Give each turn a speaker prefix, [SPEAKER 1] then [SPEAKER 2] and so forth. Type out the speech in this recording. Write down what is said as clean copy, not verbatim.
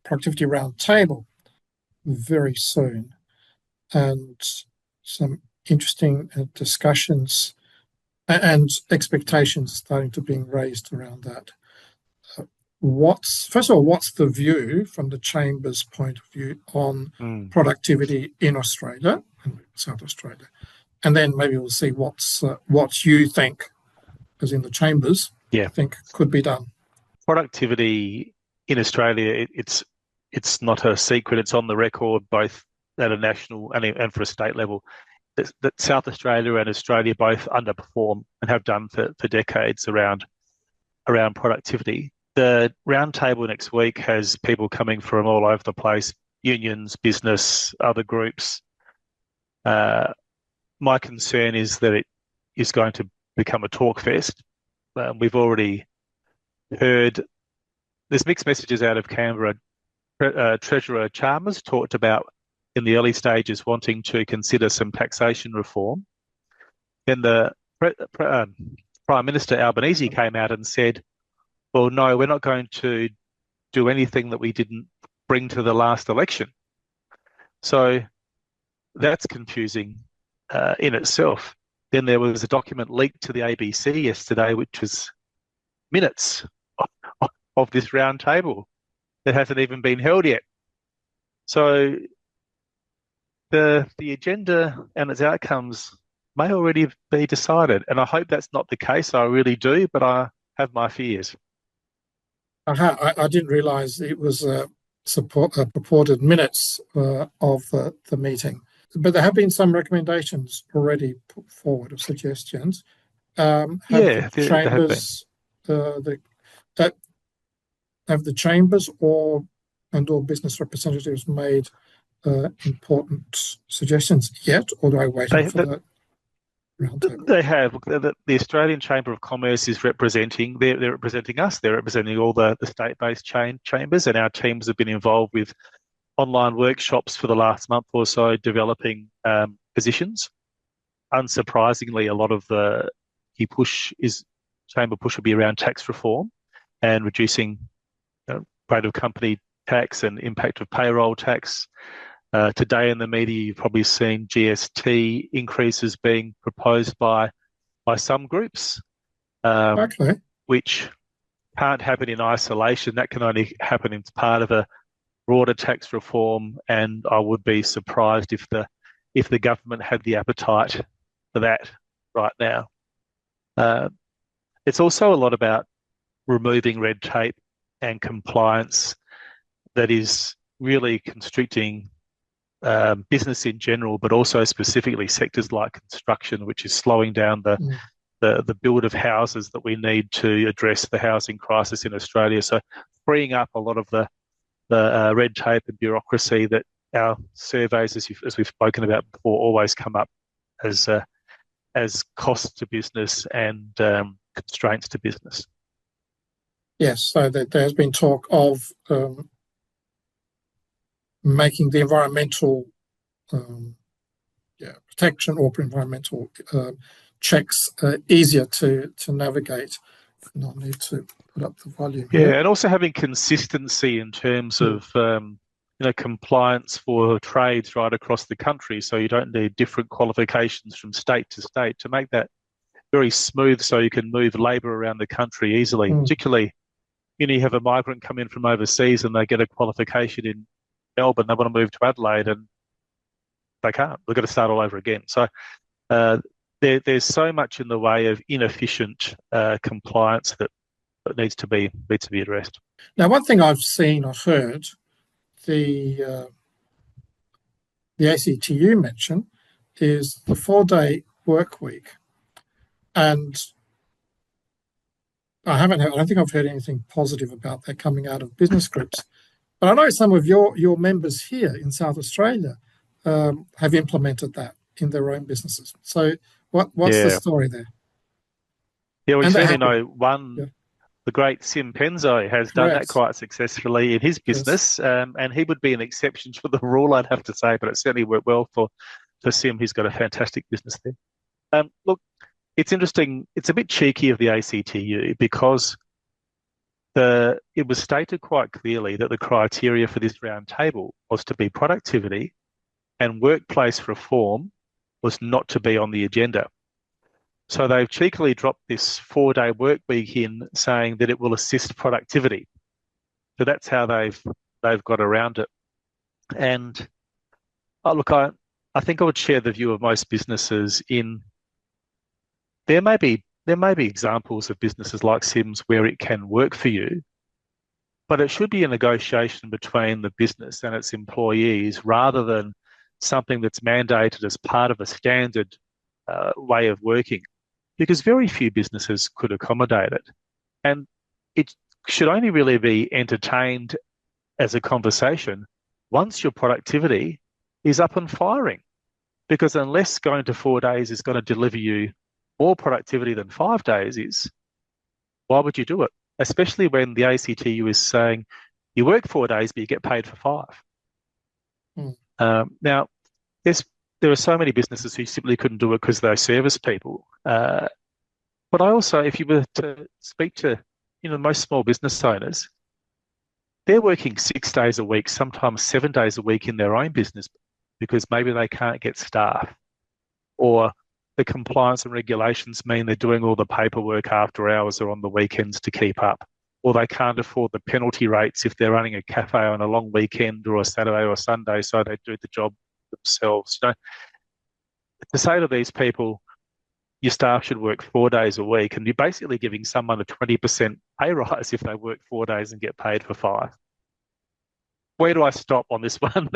[SPEAKER 1] Productivity Roundtable very soon, and some interesting discussions and expectations starting to being raised around that. First of all, what's the view from the Chamber's point of view on productivity in Australia and South Australia? And then maybe we'll see what you think, as in the Chambers, think could be done.
[SPEAKER 2] Productivity in Australia, it's not a secret. It's on the record, both at a national and for a state level, that South Australia and Australia both underperform and have done for decades around productivity. The roundtable next week has people coming from all over the place, unions, business, other groups. My concern is that it is going to become a talk fest. We've already heard there's mixed messages out of Canberra. Treasurer Chalmers talked about in the early stages wanting to consider some taxation reform. Then the Prime Minister Albanese came out and said, well, no, we're not going to do anything that we didn't bring to the last election. So that's confusing in itself. Then there was a document leaked to the ABC yesterday, which was minutes of this roundtable that hasn't even been held yet. So the agenda and its outcomes may already be decided, and I hope that's not the case. I really do, but I have my fears.
[SPEAKER 1] I didn't realise it was purported minutes of the meeting, but there have been some recommendations already put forward of suggestions. Have the Chambers or business representatives made important suggestions yet, or do I wait for that?
[SPEAKER 2] They have. The Australian Chamber of Commerce is representing. They're representing us. They're representing all the state-based chambers, and our teams have been involved with online workshops for the last month or so, developing positions. Unsurprisingly, a lot of the key chamber push will be around tax reform and reducing rate of company tax and impact of payroll tax. Today in the media, you've probably seen GST increases being proposed by some groups, which can't happen in isolation. That can only happen as part of a broader tax reform, and I would be surprised if the government had the appetite for that right now. It's also a lot about removing red tape and compliance that is really constricting business in general, but also specifically sectors like construction, which is slowing down the build of houses that we need to address the housing crisis in Australia. So freeing up a lot of the red tape and bureaucracy that our surveys, as we've spoken about before, always come up as costs to business and constraints to business.
[SPEAKER 1] Yes, so there has been talk of making the environmental protection or environmental checks easier to navigate. Not need to put up the volume here.
[SPEAKER 2] Yeah, and also having consistency in terms of compliance for trades right across the country, so you don't need different qualifications from state to state, to make that very smooth so you can move labour around the country easily. Particularly, you have a migrant come in from overseas and they get a qualification in Melbourne, they want to move to Adelaide and they can't. They've got to start all over again. So there's so much in the way of inefficient compliance that needs to be addressed.
[SPEAKER 1] Now, one thing I've seen or heard the ACTU mention is the 4-day work week, and I don't think I've heard anything positive about that coming out of business groups. But I know some of your members here in South Australia have implemented that in their own businesses. So what's the story there?
[SPEAKER 2] Yeah, we certainly know one. Yeah. The great Sim Penzo has done that quite successfully in his business, and he would be an exception to the rule, I'd have to say, but it certainly worked well for Sim. He's got a fantastic business there. Look, it's interesting. It's a bit cheeky of the ACTU because it was stated quite clearly that the criteria for this roundtable was to be productivity, and workplace reform was not to be on the agenda. So they've cheekily dropped this 4-day work week in, saying that it will assist productivity. So that's how they've got around it. And look, I think I would share the view of most businesses in there may be examples of businesses like Sims where it can work for you, but it should be a negotiation between the business and its employees rather than something that's mandated as part of a standard way of working, because very few businesses could accommodate it. And it should only really be entertained as a conversation once your productivity is up and firing. Because unless going to 4 days is going to deliver you more productivity than 5 days is, why would you do it? Especially when the ACTU is saying you work 4 days, but you get paid for 5. Now, there are so many businesses who simply couldn't do it because they're service people. But I also, if you were to speak to, most small business owners, they're working 6 days a week, sometimes 7 days a week in their own business because maybe they can't get staff, or the compliance and regulations mean they're doing all the paperwork after hours or on the weekends to keep up, or they can't afford the penalty rates if they're running a cafe on a long weekend or a Saturday or Sunday, so they do the job themselves. To say to these people, your staff should work 4 days a week, and you're basically giving someone a 20% pay rise if they work 4 days and get paid for 5. Where do I stop on this one?